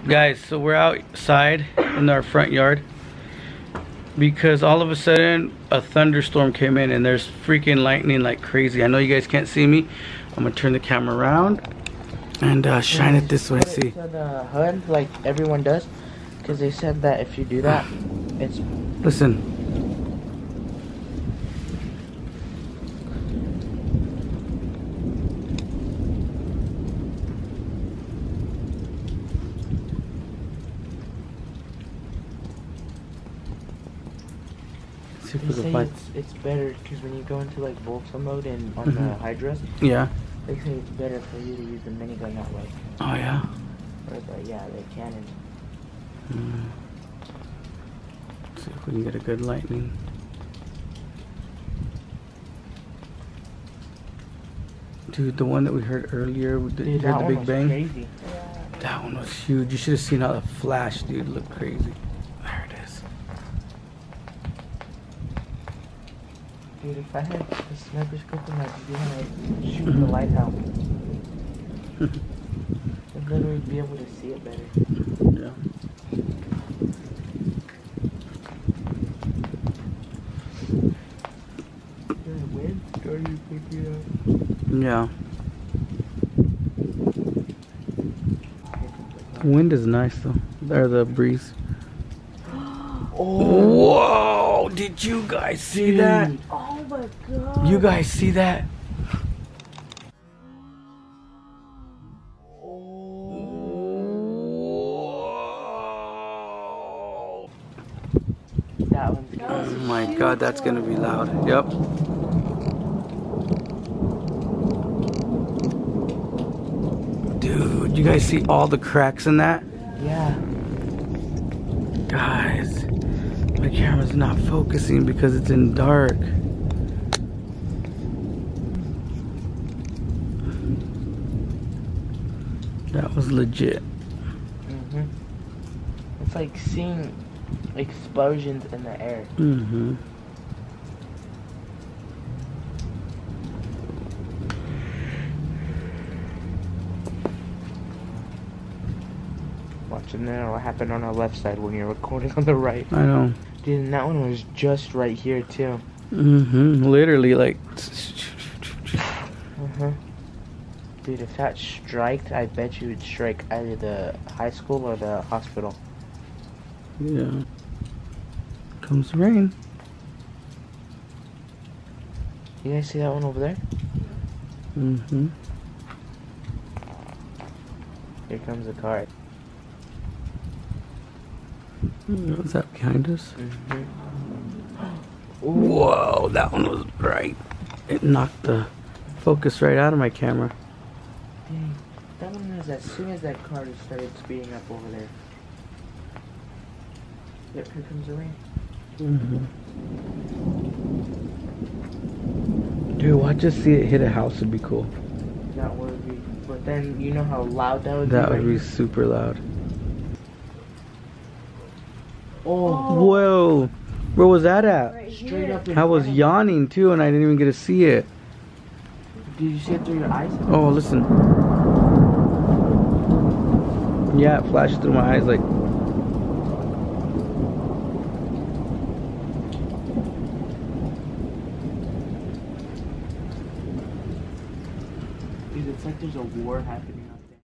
Guys, so we're outside in our front yard because all of a sudden a thunderstorm came in and there's freaking lightning like crazy. I know you guys can't see me. I'm gonna turn the camera around and shine it this way. See to the hood like everyone does, because they said that if you do that, it's listen. They say it's better because when you go into like Volta mode and on the Hydras, yeah, they say it's better for you to use the minigun that way. Oh yeah. Or the cannon. Let's see if we can get a good lightning. Dude, the one that we heard earlier, we Dude, heard the Big Bang. Crazy. That one was huge. You should have seen how the flash, dude, looked crazy. There it is. Dude, if I had a sniper scope in my behind, I'd shoot the lighthouse. I'd literally be able to see it better. Yeah. The wind started picking up. Yeah. Wind is nice though. There, the breeze. Oh! Whoa! Did you guys see that? Oh my god! You guys see that? That one's good. Oh my god, that's gonna be loud. Yep. Dude, you guys see all the cracks in that? Yeah. Guys, my camera's not focusing because it's in dark. That was legit. It's like seeing explosions in the air. Watching that what happened on our left side when you're recording on the right. I know. Dude, and that one was just right here too. Literally like. Dude, if that striked, I bet you would strike either the high school or the hospital. Yeah. Comes the rain. You guys see that one over there? Here comes a car. Is that behind us? Whoa, that one was bright. It knocked the focus right out of my camera. Dang, that one was as soon as that car just started speeding up over there. Yep, here comes the rain. Dude, watch us see it hit a house would be cool. That would be, but then you know how loud that would be? That would be super loud. Oh. Whoa, where was that at? Right Straight here. up in I was front of- yawning too and I didn't even get to see it. Did you see it through your eyes? Oh, listen. Yeah, it flashed through my eyes like. Dude, it's like there's a war happening